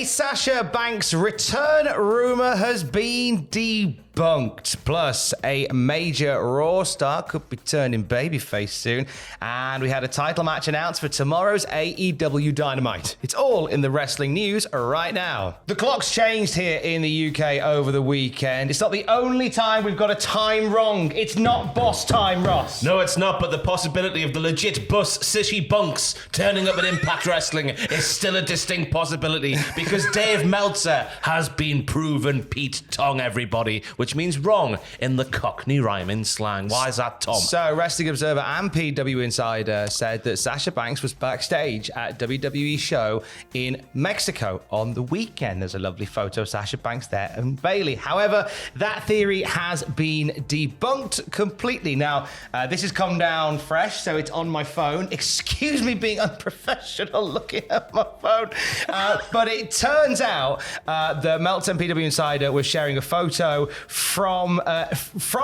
A Sasha Banks return rumor has been debunked. Plus, a major Raw star could be turning babyface soon. And we had a title match announced for tomorrow's AEW Dynamite. It's all in the wrestling news right now. The clock's changed here in the UK over the weekend. It's not the only time we've got a time wrong. It's not boss time, Ross. No, it's not, but the possibility of the legit bus Sasha Banks turning up at Impact Wrestling is still a distinct possibility because Dave Meltzer has been proven Pete Tong, everybody, which means wrong in the Cockney rhyming slang. Why is that, Tom? So, Wrestling Observer and PW Insider said that Sasha Banks was backstage at WWE show in Mexico on the weekend. There's a lovely photo of Sasha Banks there and Bayley. However, that theory has been debunked completely. Now, this has come down fresh, so it's on my phone. Excuse me being unprofessional looking at my phone. But it turns out that Meltzer and PW Insider was sharing a photo from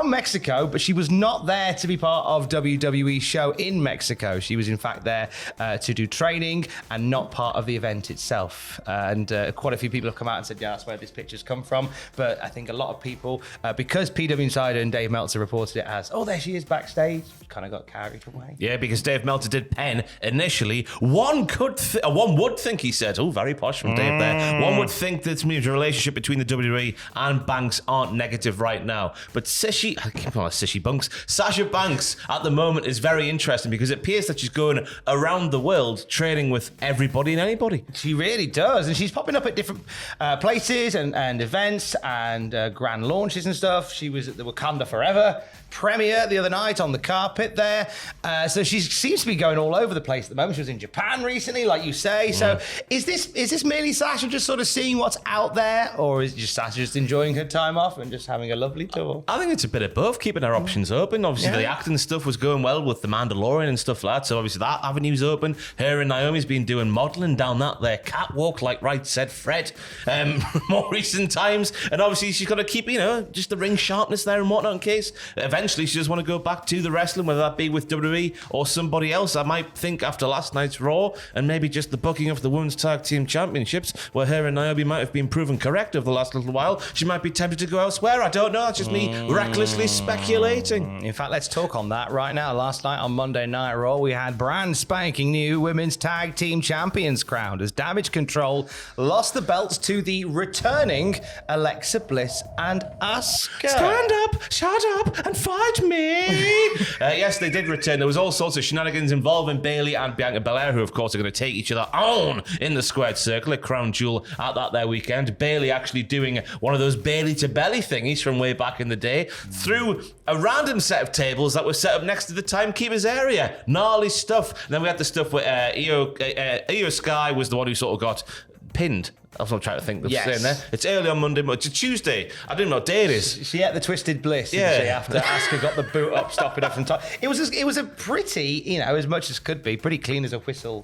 Mexico, but she was not there to be part of WWE show in Mexico. She was in fact there to do training and not part of the event itself. And quite a few people have come out and said, yeah, that's where this picture's come from. But I think a lot of people, because PW Insider and Dave Meltzer reported it as, oh, there she is backstage, kind of got carried away. Yeah, because Dave Meltzer did pen initially. One would think, he said, oh, very posh from Dave there. One would think that the relationship between the WWE and Banks aren't negative right now. But Sasha Banks at the moment is very interesting because it appears that she's going around the world training with everybody and anybody. She really does. And she's popping up at different places and events and grand launches and stuff. She was at the Wakanda Forever premiere the other night on the carpet there. So she seems to be going all over the place at the moment. She was in Japan recently, like you say. So is this merely Sasha just sort of seeing what's out there, or is just Sasha just enjoying her time off and just having a lovely tour? I think it's a bit of both, keeping her options open. Obviously, the acting stuff was going well with The Mandalorian and stuff like that, so obviously that avenue's open. Her and Naomi's been doing modelling down that there catwalk, like right said Fred, more recent times. And obviously she's got to keep, just the ring sharpness there and whatnot in case eventually she just want to go back to the wrestling, whether that be with WWE or somebody else. I might think after last night's Raw and maybe just the booking of the Women's Tag Team Championships, where her and Naomi might have been proven correct over the last little while, she might be tempted to go elsewhere. I don't know. That's just me recklessly speculating. In fact, let's talk on that right now. Last night on Monday Night Raw, we had brand spanking new Women's Tag Team Champions crowned as Damage Control lost the belts to the returning Alexa Bliss and Asuka. Stand up, shut up, and fight me. Yes, they did return. There was all sorts of shenanigans involving Bayley and Bianca Belair, who of course are going to take each other on in the squared circle, a crown jewel at that there weekend. Bayley actually doing one of those Bayley to belly thingies from way back in the day through a random set of tables that were set up next to the timekeeper's area. Gnarly stuff. And then we had the stuff where Io Sky was the one who sort of got pinned. That's what I'm trying to think of saying there. It's early on Monday, it's a Tuesday. I don't know what day it is. She ate the twisted bliss, didn't she, after Asuka got the boot up, stopping her from top. It was a pretty, as much as could be, pretty clean as a whistle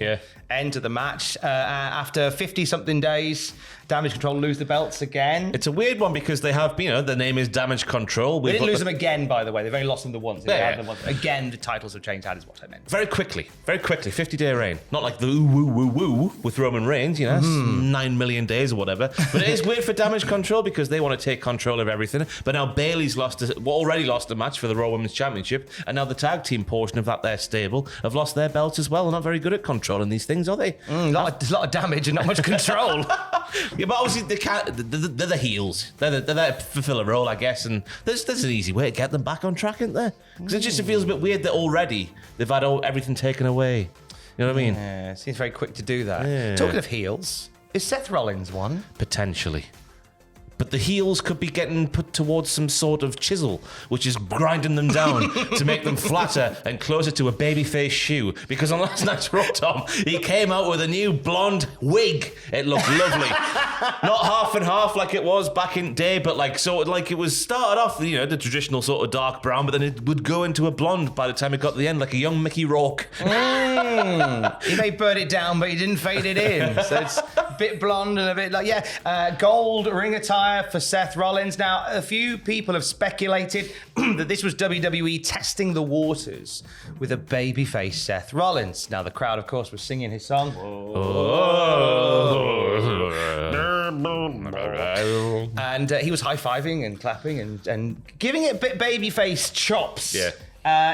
end to the match. After 50-something days, Damage Control lose the belts again. It's a weird one because they have, the name is Damage Control. They didn't lose them again, by the way. They've only lost them the once. Again, the titles have changed. That is what I meant. Very quickly, 50-day reign. Not like the woo with Roman Reigns, 9 million days or whatever. But it is weird for Damage Control because they want to take control of everything. But now Bayley's already lost a match for the Raw Women's Championship, and now the tag team portion of that their stable have lost their belts as well. They're not very good at controlling these things, are they? There's a lot of damage and not much control. Yeah, but obviously they're the heels. They're there to fulfill a role, I guess, and there's an easy way to get them back on track, isn't there? Because it just feels a bit weird that already they've had everything taken away. You know what I mean? Yeah, it seems very quick to do that. Yeah. Talking of heels, is Seth Rollins one? Potentially. But the heels could be getting put towards some sort of chisel, which is grinding them down to make them flatter and closer to a babyface shoe. Because on last night's Raw, Tom, he came out with a new blonde wig. It looked lovely. Not half and half like it was back in day, but it was started off, the traditional sort of dark brown, but then it would go into a blonde by the time it got to the end, like a young Mickey Rourke. He may burn it down, but he didn't fade it in. So it's a bit blonde and a bit gold ring attire for Seth Rollins. Now, a few people have speculated that this was WWE testing the waters with a babyface Seth Rollins. Now, the crowd, of course, was singing his song. Oh. And he was high-fiving and clapping and giving it a bit babyface chops. Yeah.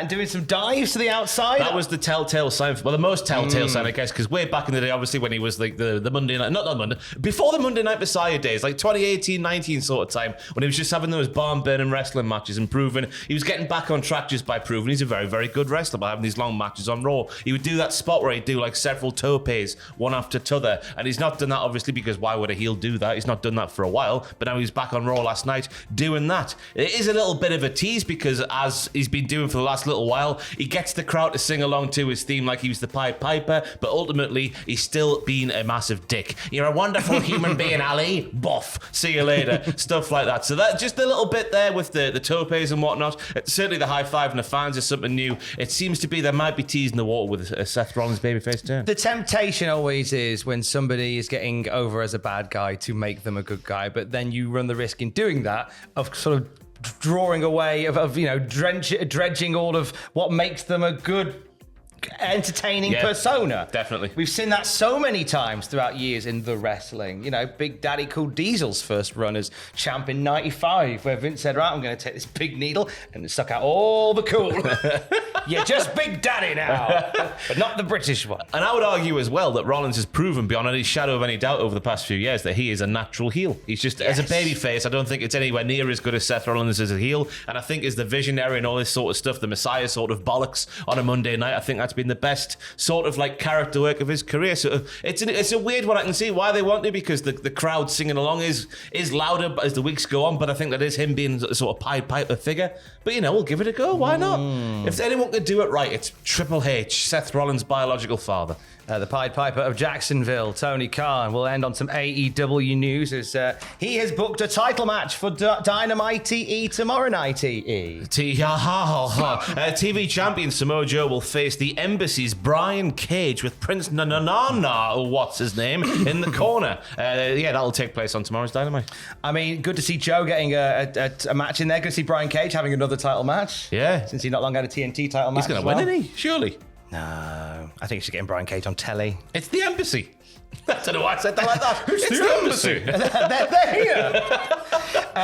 Doing some dives to the outside. That was the telltale sign. Well, the most telltale sign, I guess, because way back in the day, obviously, when he was like the Monday night, not Monday, before the Monday Night Messiah days, like 2018-19 sort of time, when he was just having those barn-burning wrestling matches and proving he was getting back on track just by proving he's a very, very good wrestler by having these long matches on Raw. He would do that spot where he'd do like several topes, one after t'other, and he's not done that, obviously, because why would a heel do that? He's not done that for a while, but now he's back on Raw last night doing that. It is a little bit of a tease because as he's been doing for the last little while, he gets the crowd to sing along to his theme like he was the Pied Piper, but ultimately he's still been a massive dick. You're a wonderful human being, Ali. Boff. See you later. Stuff like that. So that just a little bit there with the topes and whatnot. Certainly the high five and the fans is something new. It seems to be there might be teasing the water with a Seth Rollins babyface turn. The temptation always is when somebody is getting over as a bad guy to make them a good guy, but then you run the risk in doing that of sort of drawing away of dredging all of what makes them a good entertaining persona. Definitely. We've seen that so many times throughout years in the wrestling. You know, Big Daddy Cool Diesel's first run as champ in 95, where Vince said, right, I'm going to take this big needle and suck out all the cool. You're just Big Daddy now, but not the British one. And I would argue as well that Rollins has proven beyond any shadow of any doubt over the past few years that he is a natural heel. He's just, as a babyface, I don't think it's anywhere near as good as Seth Rollins as a heel. And I think as the visionary and all this sort of stuff, the Messiah sort of bollocks on a Monday night, I think that's been the best sort of like character work of his career. So it's a weird one. I can see why they want to, because the crowd singing along is louder as the weeks go on, but I think that is him being a sort of Pied Piper figure. But you know, we'll give it a go. Why not? If anyone could do it right, it's Triple H, Seth Rollins' biological father. The Pied Piper of Jacksonville, Tony Khan, will end on some AEW news as he has booked a title match for Dynamite TE tomorrow night. TV champion Samoa Joe will face the Embassy's Brian Cage with Prince Nanana, what's his name, in the corner. That'll take place on tomorrow's Dynamite. I mean, good to see Joe getting a match in there. Good to see Brian Cage having another title match. Yeah. Since he not long had a TNT title match. He's going to win, isn't he? Surely. No, I think he's getting Brian Cage on telly. It's the Embassy. I don't know why I said that like that. It's the Embassy. They're here.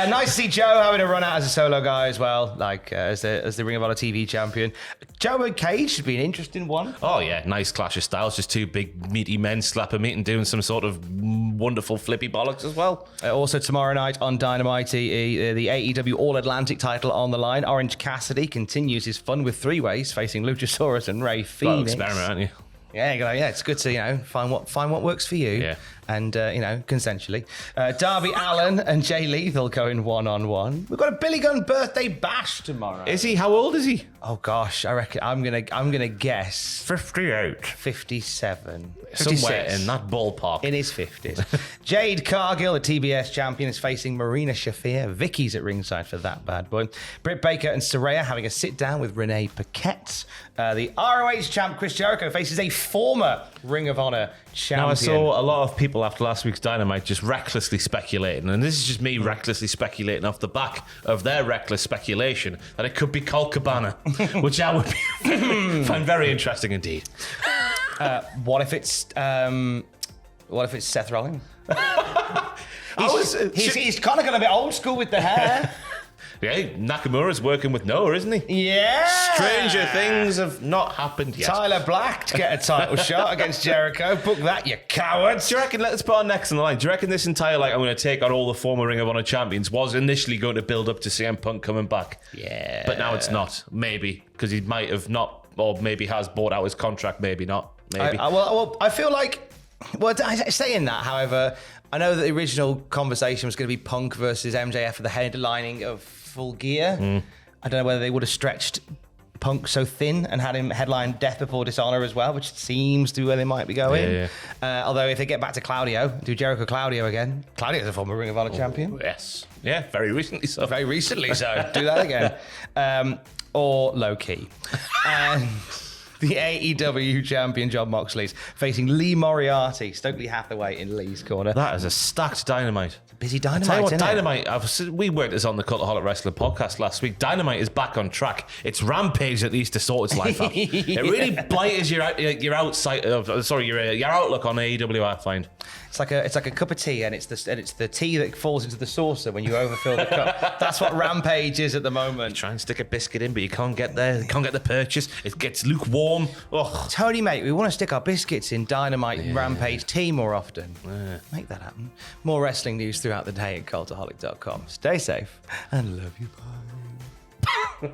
Nice to see Joe having a run out as a solo guy as well, like as the Ring of Honor TV champion. Joe and Cage should be an interesting one. Oh yeah, nice clash of styles. Just two big meaty men slapping meat and doing some sort of wonderful flippy bollocks as well. Also tomorrow night on Dynamite, the AEW All Atlantic title on the line. Orange Cassidy continues his fun with three-ways, facing Luchasaurus and Rey Fenix. Experiment, aren't you? Yeah, it's good to find what works for you. Yeah. And consensually, Darby Allin and Jay Lethal going one-on-one. We've got a Billy Gunn birthday bash tomorrow. Is he? How old is he? Oh gosh, I reckon I'm gonna guess 58, 57, 56. Somewhere in that ballpark. In his 50s. Jade Cargill, the TBS champion, is facing Marina Shafir. Vicky's at ringside for that bad boy. Britt Baker and Saraya having a sit-down with Renee Paquette. The ROH champ Chris Jericho faces a former Ring of Honor champion. Now, I saw a lot of people after last week's Dynamite just recklessly speculating, and this is just me recklessly speculating off the back of their reckless speculation that it could be Colt Cabana, which I would find very interesting indeed. What if it's Seth Rollins? He's kind of going to be old school with the hair. Yeah, Nakamura's working with Noah, isn't he? Yeah. Stranger things have not happened yet. Tyler Black to get a title shot against Jericho. Book that, you cowards. Do you reckon, let's put our necks on the line, do you reckon this entire, I'm going to take on all the former Ring of Honor champions was initially going to build up to CM Punk coming back? Yeah. But now it's not. Maybe. Because he might have not, or maybe has bought out his contract, maybe not. Maybe. I feel like, saying that, however, I know that the original conversation was going to be Punk versus MJF for the headlining of Full Gear. I don't know whether they would have stretched Punk so thin and had him headline Death Before Dishonor as well, which seems to be where they might be going. Yeah. Although if they get back to Claudio, do Jericho Claudio again. Claudio's a former Ring of Honor champion. Yes. Yeah, very recently so. Very recently so. Do that again. Or low key. And The AEW champion Jon Moxley's facing Lee Moriarty. Stokely Hathaway in Lee's corner. That is a stacked Dynamite. Busy Tell you Dynamite, what, isn't it? Dynamite, we worked this on the Cultaholic Wrestling podcast last week. Dynamite is back on track. It's Rampage that needs to sort its life out. It really blighters your outlook on AEW, I find. It's like a cup of tea, and it's the tea that falls into the saucer when you overfill the cup. That's what Rampage is at the moment. Try and stick a biscuit in, but you can't get there. You can't get the purchase. It gets lukewarm. Ugh. Tony, mate, we want to stick our biscuits in Dynamite Rampage tea more often. Make that happen. More wrestling news throughout the day at cultaholic.com. Stay safe and love you. Bye.